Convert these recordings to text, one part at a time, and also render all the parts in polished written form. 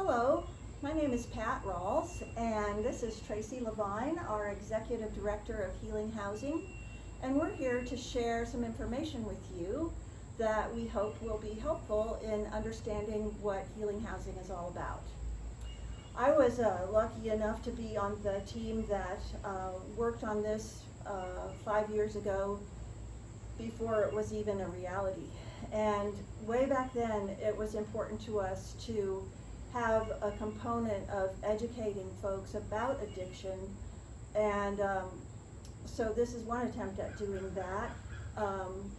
Hello, my name is Pat Ralls, and this is Tracey Levine, our Executive Director of Healing Housing, and we're here to share some information with you that we hope will be helpful in understanding what healing housing is all about. I was lucky enough to be on the team that worked on this 5 years ago, before it was even a reality. And way back then, it was important to us to have a component of educating folks about addiction, and so this is one attempt at doing that.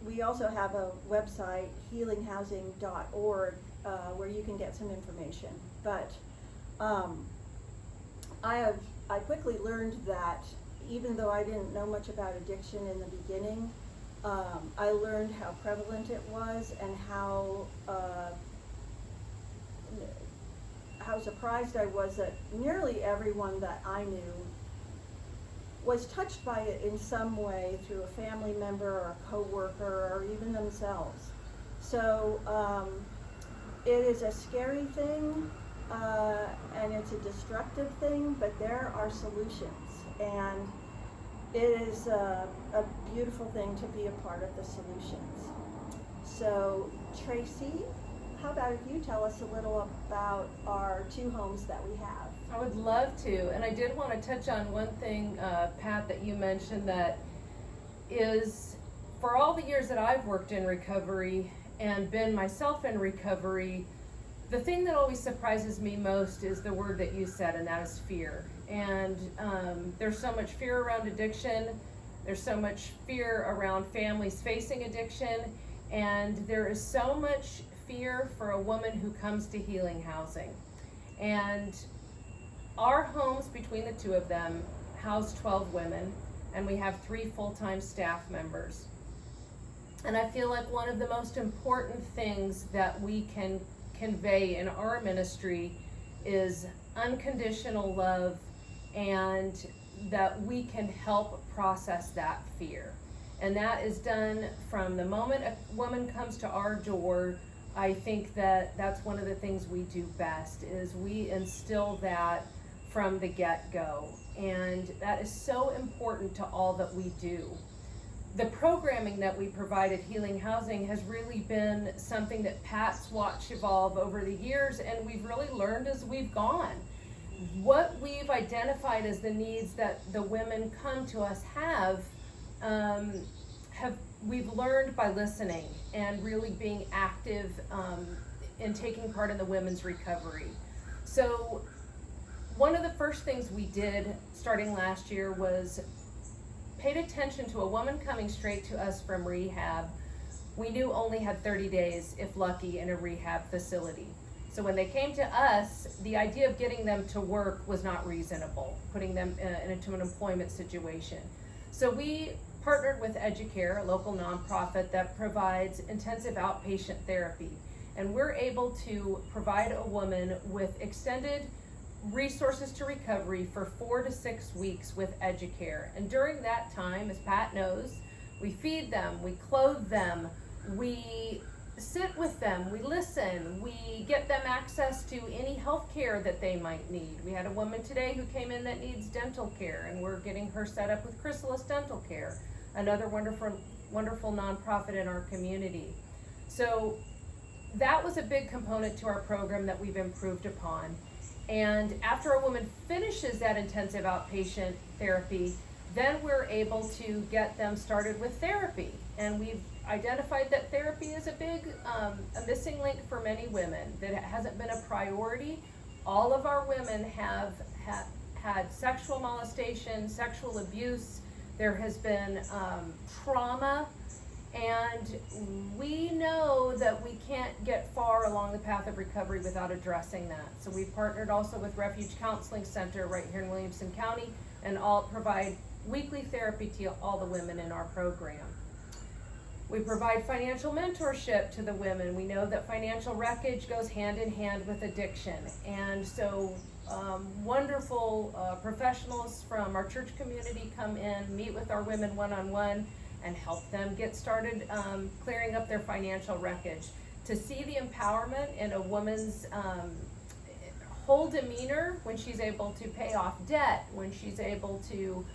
We also have a website, healinghousing.org, where you can get some information. But I quickly learned that even though I didn't know much about addiction in the beginning, I learned how prevalent it was and how surprised I was that nearly everyone that I knew was touched by it in some way through a family member or a coworker or even themselves. So it is a scary thing and it's a destructive thing, but there are solutions, and it is a beautiful thing to be a part of the solutions. So Tracey, how about if you tell us a little about our two homes that we have? I would love to, and I did want to touch on one thing, Pat, that you mentioned that is, for all the years that I've worked in recovery and been myself in recovery, the thing that always surprises me most is the word that you said, and that is fear. And there's so much fear around addiction, there's so much fear around families facing addiction, and there is so much fear for a woman who comes to healing housing. And our homes, between the two of them, house 12 women, and we have 3 full-time staff members. And I feel like one of the most important things that we can convey in our ministry is unconditional love, and that we can help process that fear. And that is done from the moment a woman comes to our door. I think that that's one of the things we do best, is we instill that from the get-go. And that is so important to all that we do. The programming that we provide at Healing Housing has really been something that Pat's watched evolve over the years, and we've really learned as we've gone. What we've identified as the needs that the women come to us have we've learned by listening and really being active in taking part in the women's recovery. So one of the first things we did starting last year was paid attention to a woman coming straight to us from rehab. We knew only had 30 days, if lucky, in a rehab facility. So when they came to us, the idea of getting them to work was not reasonable, putting them into an employment situation. So we partnered with Educare, a local nonprofit that provides intensive outpatient therapy. And we're able to provide a woman with extended resources to recovery for 4 to 6 weeks with Educare. And during that time, as Pat knows, we feed them, we clothe them, we sit with them, we listen, we get them access to any health care that they might need. We had a woman today who came in that needs dental care, and we're getting her set up with Chrysalis Dental Care, another wonderful nonprofit in our community. So that was a big component to our program that we've improved upon. And after a woman finishes that intensive outpatient therapy, then we're able to get them started with therapy. And we've identified that therapy is a big a missing link for many women, that it hasn't been a priority. All of our women have had sexual molestation, sexual abuse. There has been trauma, and we know that we can't get far along the path of recovery without addressing that. So we've partnered also with Refuge Center right here in Williamson County, and all provide weekly therapy to all the women in our program. We provide financial mentorship to the women. We know that financial wreckage goes hand in hand with addiction. And so wonderful professionals from our church community come in, meet with our women one-on-one, and help them get started clearing up their financial wreckage. To see the empowerment in a woman's whole demeanor when she's able to pay off debt, when she's able to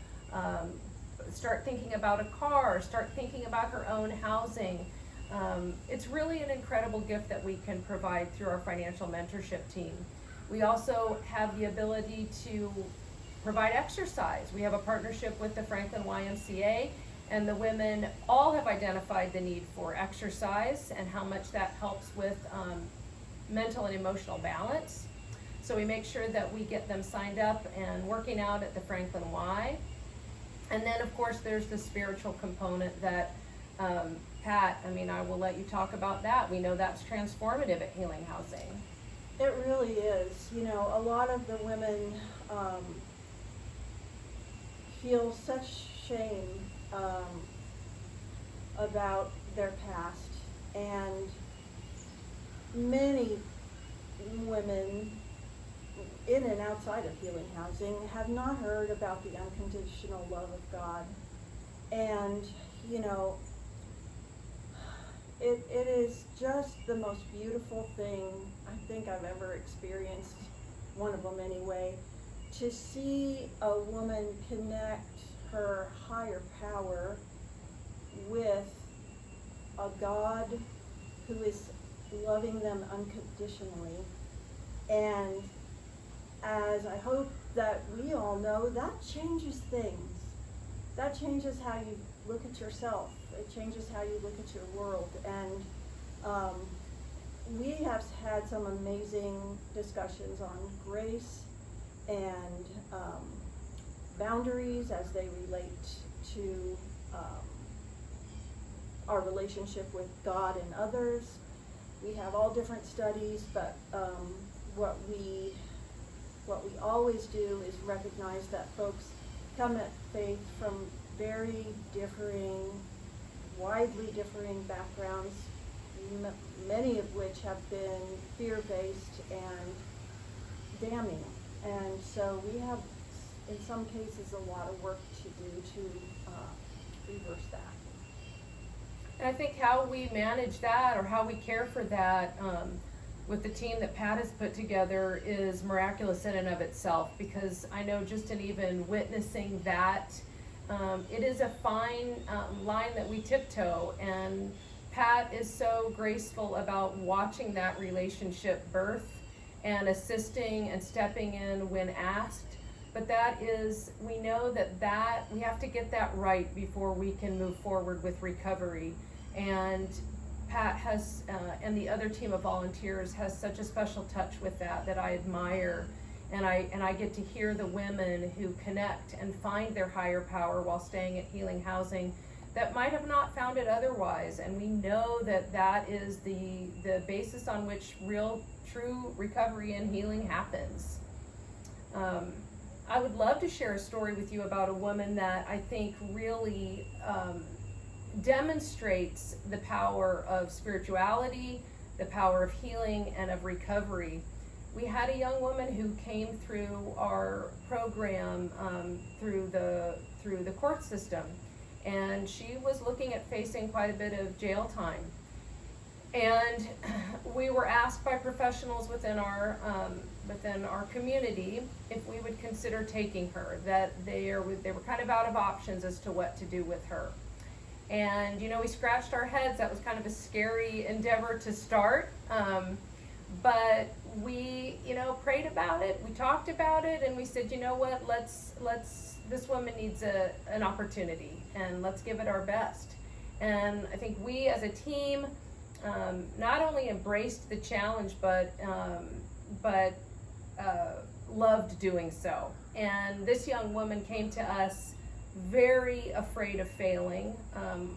start thinking about a car, start thinking about her own housing. It's really an incredible gift that we can provide through our financial mentorship team. We also have the ability to provide exercise. We have a partnership with the Franklin YMCA, and the women all have identified the need for exercise and how much that helps with mental and emotional balance. So we make sure that we get them signed up and working out at the Franklin Y. And then, of course, there's the spiritual component that, Pat, I will let you talk about that. We know that's transformative at Healing Housing. It really is. A lot of the women feel such shame about their past, and many women in and outside of Healing Housing have not heard about the unconditional love of God. And it is just the most beautiful thing I think I've ever experienced, one of them anyway, to see a woman connect her higher power with a God who is loving them unconditionally. And as I hope that we all know, that changes things. That changes how you look at yourself. It changes how you look at your world. And we have had some amazing discussions on grace and boundaries as they relate to our relationship with God and others. We have all different studies, but what we always do is recognize that folks come at faith from very widely differing backgrounds, many of which have been fear-based and damning. And so we have, in some cases, a lot of work to do to reverse that. And I think how we manage that, or how we care for that, with the team that Pat has put together is miraculous in and of itself, because I know just in even witnessing that, it is a fine line that we tiptoe, and Pat is so graceful about watching that relationship birth and assisting and stepping in when asked. But that is, we know that we have to get that right before we can move forward with recovery. And Pat has, and the other team of volunteers has such a special touch with that I admire. And I get to hear the women who connect and find their higher power while staying at Healing Housing that might have not found it otherwise. And we know that is the basis on which real, true recovery and healing happens. I would love to share a story with you about a woman that I think really demonstrates the power of spirituality, the power of healing, and of recovery. We had a young woman who came through our program through the court system, and she was looking at facing quite a bit of jail time. And we were asked by professionals within our community if we would consider taking her, that they were kind of out of options as to what to do with her. And we scratched our heads. That was kind of a scary endeavor to start, but we prayed about it, we talked about it, and we said, you know what, let's this woman needs an opportunity, and let's give it our best. And I think we as a team not only embraced the challenge, but loved doing so. And this young woman came to us very afraid of failing.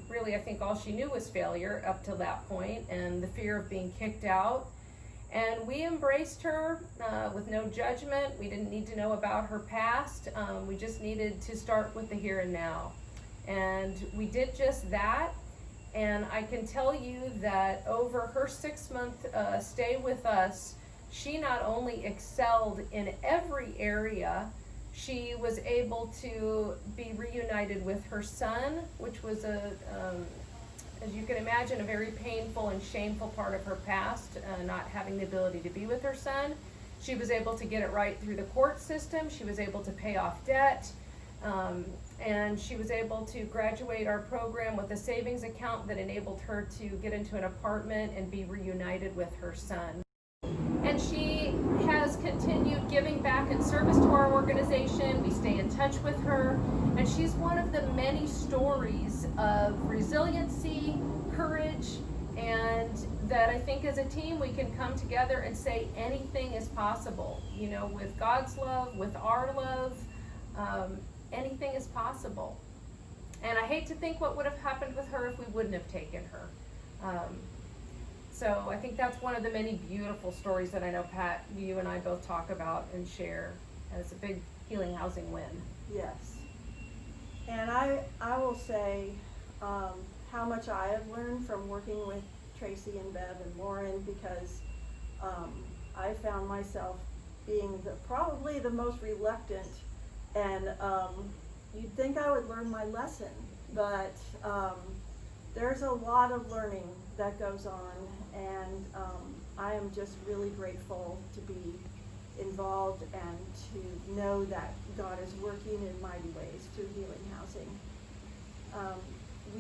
Really, I think all she knew was failure up to that point, and the fear of being kicked out. And we embraced her with no judgment. We didn't need to know about her past. We just needed to start with the here and now. And we did just that. And I can tell you that over her 6-month stay with us, she not only excelled in every area, she was able to be reunited with her son, which was as you can imagine, a very painful and shameful part of her past, not having the ability to be with her son. She was able to get it right through the court system. She was able to pay off debt. And she was able to graduate our program with a savings account that enabled her to get into an apartment and be reunited with her son. And she has continued giving back in service to our organization. We stay in touch with her, and she's one of the many stories of resiliency, courage, and that I think as a team we can come together and say anything is possible. You know, with God's love, with our love, anything is possible. And I hate to think what would have happened with her if we wouldn't have taken her. So I think that's one of the many beautiful stories that I know, Pat, you and I both talk about and share as a big healing housing win. Yes. And I will say how much I have learned from working with Tracey and Bev and Lauren, because I found myself being probably the most reluctant, and you'd think I would learn my lesson, but there's a lot of learning that goes on, and I am just really grateful to be involved and to know that God is working in mighty ways through healing housing.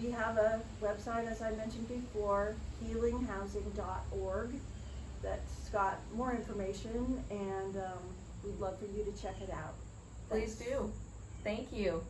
We have a website, as I mentioned before, healinghousing.org, that's got more information, and we'd love for you to check it out. Please do. Thank you.